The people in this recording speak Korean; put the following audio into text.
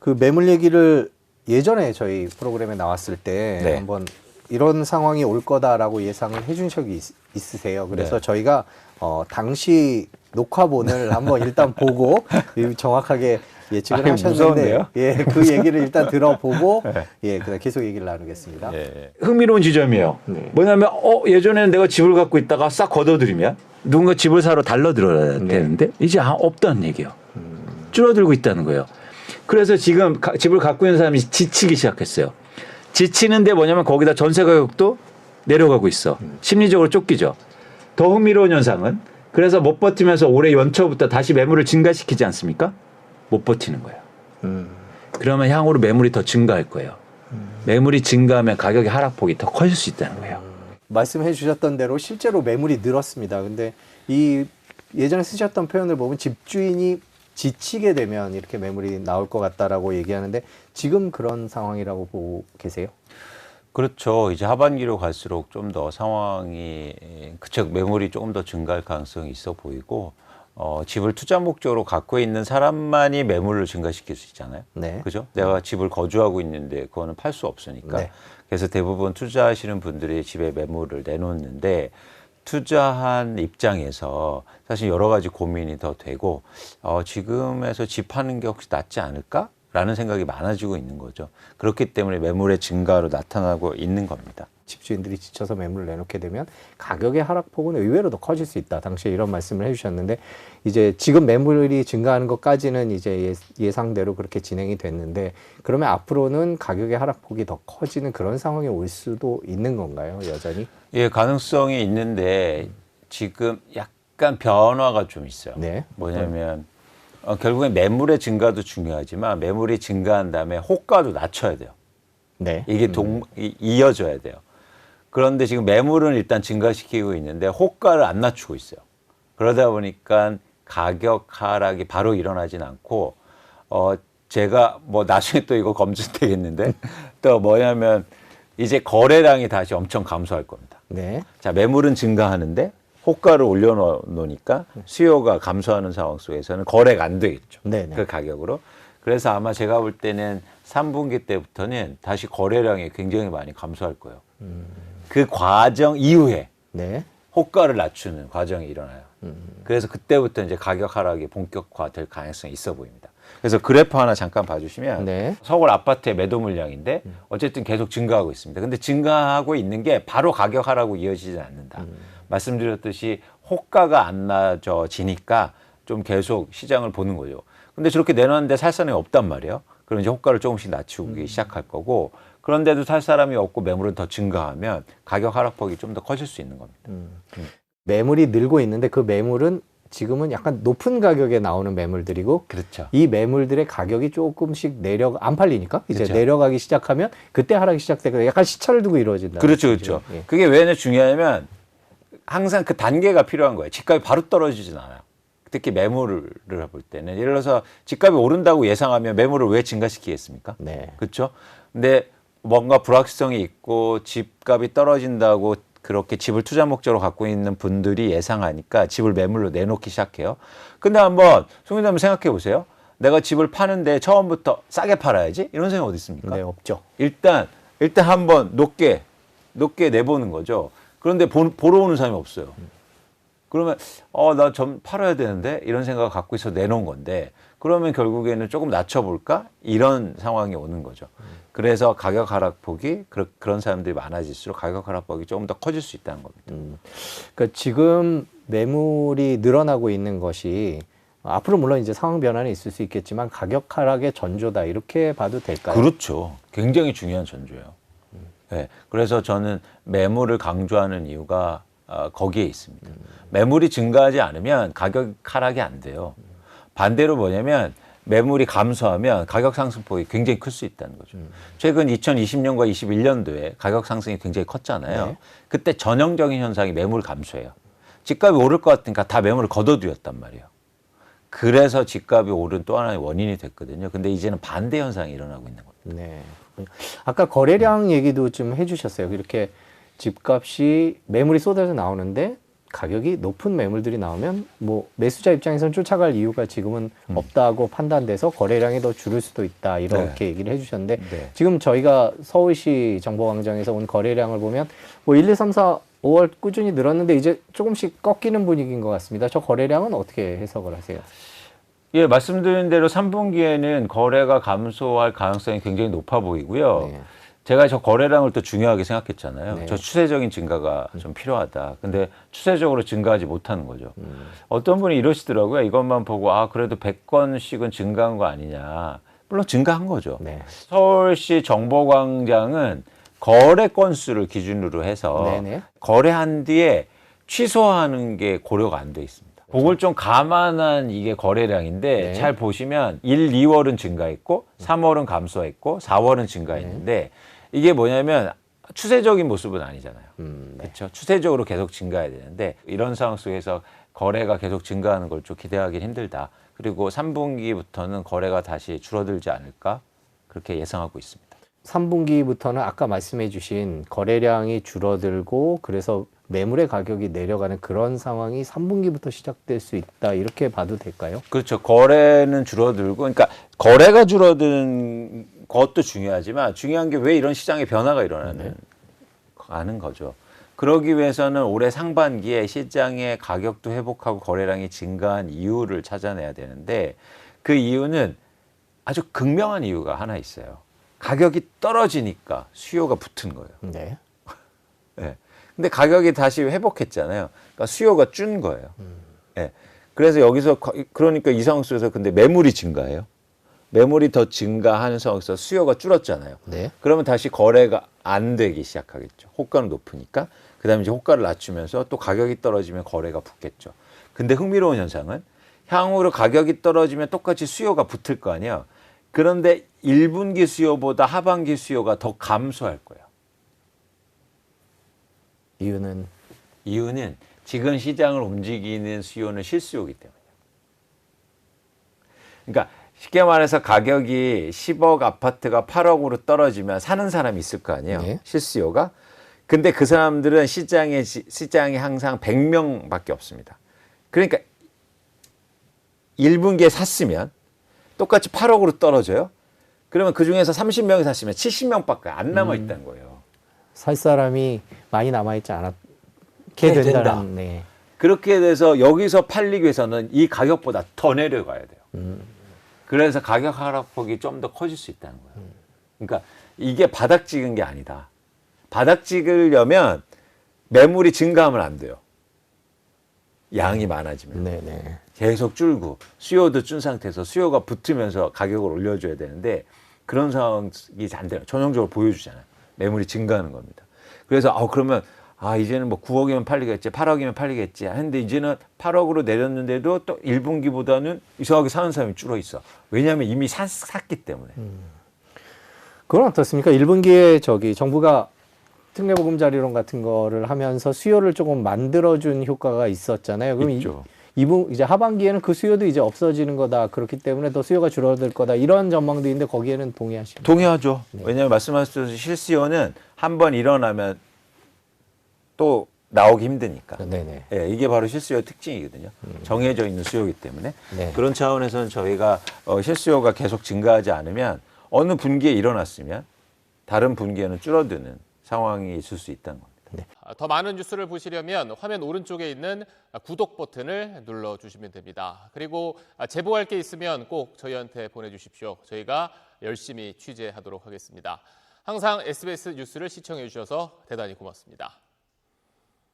그 매물 얘기를 예전에 저희 프로그램에 나왔을 때 네. 한번 이런 상황이 올 거다라고 예상을 해준 적이 있으세요. 그래서 네. 저희가 당시 녹화본을 한번 일단 보고 정확하게 예측을 아니, 하셨는데, 무서운데요? 예, 그 얘기를 일단 들어보고, 네. 예, 그다음 계속 얘기를 나누겠습니다. 예. 흥미로운 지점이에요. 뭐냐면 예전에는 내가 집을 갖고 있다가 싹 걷어들이면 누군가 집을 사러 달려들어야 되는데 이제 없다는 얘기예요. 줄어들고 있다는 거예요. 그래서 지금 집을 갖고 있는 사람이 지치기 시작했어요. 지치는데 뭐냐면 거기다 전세 가격도 내려가고 있어. 심리적으로 쫓기죠. 더 흥미로운 현상은 그래서 못 버티면서 올해 연초부터 다시 매물을 증가시키지 않습니까? 못 버티는 거예요. 그러면 향후로 매물이 더 증가할 거예요. 매물이 증가하면 가격의 하락폭이 더 커질 수 있다는 거예요. 말씀해 주셨던 대로 실제로 매물이 늘었습니다. 근데 이 예전에 쓰셨던 표현을 보면 집주인이 지치게 되면 이렇게 매물이 나올 것 같다라고 얘기하는데 지금 그런 상황이라고 보고 계세요? 그렇죠. 이제 하반기로 갈수록 좀 더 상황이 그쪽 매물이 조금 더 증가할 가능성이 있어 보이고 집을 투자 목적으로 갖고 있는 사람만이 매물을 증가시킬 수 있잖아요. 네. 그죠? 내가 집을 거주하고 있는데 그거는 팔 수 없으니까. 네. 그래서 대부분 투자하시는 분들이 집에 매물을 내놓는데 투자한 입장에서 사실 여러 가지 고민이 더 되고 지금에서 집 파는 게 혹시 낫지 않을까? 라는 생각이 많아지고 있는 거죠. 그렇기 때문에 매물의 증가로 나타나고 있는 겁니다. 집주인들이 지쳐서 매물을 내놓게 되면 가격의 하락폭은 의외로 더 커질 수 있다. 당시에 이런 말씀을 해주셨는데 이제 지금 매물이 증가하는 것까지는 이제 예상대로 그렇게 진행이 됐는데 그러면 앞으로는 가격의 하락폭이 더 커지는 그런 상황이 올 수도 있는 건가요, 여전히? 예, 가능성이 있는데 지금 약간 변화가 좀 있어요. 네. 뭐냐면 결국엔 매물의 증가도 중요하지만 매물이 증가한 다음에 호가도 낮춰야 돼요. 네. 이게 이어져야 돼요. 그런데 지금 매물은 일단 증가시키고 있는데 호가를 안 낮추고 있어요. 그러다 보니까 가격 하락이 바로 일어나진 않고 제가 뭐 나중에 또 이거 검증되겠는데 또 뭐냐면 이제 거래량이 다시 엄청 감소할 겁니다. 네. 자, 매물은 증가하는데 호가를 올려놓으니까 수요가 감소하는 상황 속에서는 거래가 안 되겠죠. 네네. 그 가격으로. 그래서 아마 제가 볼 때는 3분기 때부터는 다시 거래량이 굉장히 많이 감소할 거예요. 그 과정 이후에 네. 호가를 낮추는 과정이 일어나요. 그래서 그때부터 이제 가격 하락이 본격화될 가능성이 있어 보입니다. 그래서 그래프 하나 잠깐 봐주시면 네. 서울 아파트의 매도 물량인데 어쨌든 계속 증가하고 있습니다. 근데 증가하고 있는 게 바로 가격 하락으로 이어지지 않는다. 말씀드렸듯이 호가가 안 낮아지니까 좀 계속 시장을 보는 거죠. 근데 저렇게 내놨는데 살 사람이 없단 말이에요. 그럼 이제 호가를 조금씩 낮추기 시작할 거고 그런데도 살 사람이 없고 매물은 더 증가하면 가격 하락폭이 좀 더 커질 수 있는 겁니다. 매물이 늘고 있는데 그 매물은 지금은 약간 높은 가격에 나오는 매물들이고 그렇죠. 이 매물들의 가격이 조금씩 안 팔리니까 이제 그렇죠. 내려가기 시작하면 그때 하락이 시작되고 약간 시차를 두고 이루어진다. 그렇죠, 그렇죠. 예. 그게 왜 중요하냐면 항상 그 단계가 필요한 거예요. 집값이 바로 떨어지진 않아요. 특히 매물을 볼 때는 예를 들어서 집값이 오른다고 예상하면 매물을 왜 증가시키겠습니까? 네. 그렇죠. 근데 뭔가 불확실성이 있고 집값이 떨어진다고 그렇게 집을 투자 목적으로 갖고 있는 분들이 예상하니까 집을 매물로 내놓기 시작해요. 근데 한번 송민님 한번 생각해 보세요. 내가 집을 파는데 처음부터 싸게 팔아야지 이런 생각 어디 있습니까? 네, 없죠. 일단 한번 높게 내보는 거죠. 그런데 보러 오는 사람이 없어요. 그러면 나 좀 팔아야 되는데 이런 생각을 갖고 있어 내놓은 건데 그러면 결국에는 조금 낮춰볼까 이런 상황이 오는 거죠. 그래서 가격 하락폭이 그런 사람들이 많아질수록 가격 하락폭이 조금 더 커질 수 있다는 겁니다. 그러니까 지금 매물이 늘어나고 있는 것이 앞으로 물론 이제 상황 변화는 있을 수 있겠지만 가격 하락의 전조다 이렇게 봐도 될까요? 그렇죠. 굉장히 중요한 전조예요. 네, 그래서 저는 매물을 강조하는 이유가 거기에 있습니다. 매물이 증가하지 않으면 가격 하락이 안 돼요. 반대로 뭐냐면 매물이 감소하면 가격 상승폭이 굉장히 클 수 있다는 거죠. 최근 2020년과 21년도에 가격 상승이 굉장히 컸잖아요. 네. 그때 전형적인 현상이 매물 감소예요. 집값이 오를 것 같으니까 다 매물을 걷어들였단 말이에요. 그래서 집값이 오른 또 하나의 원인이 됐거든요. 근데 이제는 반대 현상이 일어나고 있는 겁니다. 네. 아까 거래량 얘기도 좀 해주셨어요. 이렇게 집값이 매물이 쏟아져 나오는데 가격이 높은 매물들이 나오면 뭐 매수자 입장에서는 쫓아갈 이유가 지금은 없다고 판단돼서 거래량이 더 줄을 수도 있다 이렇게 얘기를 해주셨는데 네. 지금 저희가 서울시 정보광장에서 온 거래량을 보면 뭐 1, 2, 3, 4, 5월 꾸준히 늘었는데 이제 조금씩 꺾이는 분위기인 것 같습니다. 저 거래량은 어떻게 해석을 하세요? 예, 말씀드린 대로 3분기에는 거래가 감소할 가능성이 굉장히 높아 보이고요. 네. 제가 저 거래량을 또 중요하게 생각했잖아요. 네. 저 추세적인 증가가 좀 필요하다. 근데 추세적으로 증가하지 못하는 거죠. 어떤 분이 이러시더라고요. 이것만 보고 아 그래도 100건씩은 증가한 거 아니냐. 물론 증가한 거죠. 네. 서울시 정보광장은 거래 건수를 기준으로 해서 네네. 거래한 뒤에 취소하는 게 고려가 안 돼 있습니다. 그걸 좀 감안한 이게 거래량인데 네. 잘 보시면 1, 2월은 증가했고 3월은 감소했고 4월은 증가했는데 이게 뭐냐면 추세적인 모습은 아니잖아요. 네. 그렇죠? 추세적으로 계속 증가해야 되는데 이런 상황 속에서 거래가 계속 증가하는 걸 좀 기대하기는 힘들다. 그리고 3분기부터는 거래가 다시 줄어들지 않을까 그렇게 예상하고 있습니다. 3분기부터는 아까 말씀해 주신 거래량이 줄어들고 그래서 매물의 가격이 내려가는 그런 상황이 3분기부터 시작될 수 있다 이렇게 봐도 될까요? 그렇죠. 거래는 줄어들고, 그러니까 거래가 줄어든 것도 중요하지만 중요한 게 왜 이런 시장의 변화가 일어나는 아는 거죠. 그러기 위해서는 올해 상반기에 시장의 가격도 회복하고 거래량이 증가한 이유를 찾아내야 되는데 그 이유는 아주 극명한 이유가 하나 있어요. 가격이 떨어지니까 수요가 붙은 거예요. 네. 네. 근데 가격이 다시 회복했잖아요. 그러니까 수요가 준 거예요. 네. 그래서 여기서 그러니까 이 상황 속에서 근데 매물이 증가해요. 매물이 더 증가하는 상황에서 수요가 줄었잖아요. 네. 그러면 다시 거래가 안 되기 시작하겠죠. 호가는 높으니까. 그다음에 이제 호가를 낮추면서 또 가격이 떨어지면 거래가 붙겠죠. 근데 흥미로운 현상은 향후로 가격이 떨어지면 똑같이 수요가 붙을 거 아니에요. 그런데 1분기 수요보다 하반기 수요가 더 감소할 거예요. 이유는 지금 시장을 움직이는 수요는 실수요이기 때문이에요. 그러니까 쉽게 말해서 가격이 10억 아파트가 8억으로 떨어지면 사는 사람이 있을 거 아니에요. 네. 실수요가. 근데 그 사람들은 시장에 항상 100명밖에 없습니다. 그러니까 1분기에 샀으면 똑같이 8억으로 떨어져요. 그러면 그 중에서 30명이 샀으면 70명밖에 안 남아 있다는 거예요. 살 사람이 많이 남아있지 않게 된다. 된다는. 네. 그렇게 돼서 여기서 팔리기 위해서는 이 가격보다 더 내려가야 돼요. 그래서 가격 하락폭이 좀 더 커질 수 있다는 거예요. 그러니까 이게 바닥 찍은 게 아니다. 바닥 찍으려면 매물이 증가하면 안 돼요. 양이 많아지면. 네네. 계속 줄고 수요도 준 상태에서 수요가 붙으면서 가격을 올려줘야 되는데 그런 상황이 안 돼요. 전형적으로 보여주잖아요. 매물이 증가하는 겁니다. 그래서 그러면 이제는 뭐 9억이면 팔리겠지, 8억이면 팔리겠지 하는데 이제는 8억으로 내렸는데도 또 1분기보다는 이상하게 사는 사람이 줄어 있어. 왜냐하면 이미 샀기 때문에. 그건 어떻습니까? 1분기에 정부가 특례보금자리론 같은 거를 하면서 수요를 조금 만들어준 효과가 있었잖아요. 그럼 있죠. 이제 하반기에는 그 수요도 이제 없어지는 거다. 그렇기 때문에 더 수요가 줄어들 거다. 이런 전망도 있는데 거기에는 동의하십니까? 동의하죠. 네. 왜냐하면 말씀하셨듯이 실수요는 한번 일어나면 또 나오기 힘드니까. 네네. 예, 이게 바로 실수요의 특징이거든요. 정해져 있는 수요이기 때문에. 네. 그런 차원에서는 저희가 실수요가 계속 증가하지 않으면 어느 분기에 일어났으면 다른 분기에는 줄어드는 상황이 있을 수 있다는 겁니다. 더 많은 뉴스를 보시려면 화면 오른쪽에 있는 구독 버튼을 눌러주시면 됩니다. 그리고 제보할 게 있으면 꼭 저희한테 보내주십시오. 저희가 열심히 취재하도록 하겠습니다. 항상 SBS 뉴스를 시청해 주셔서 대단히 고맙습니다.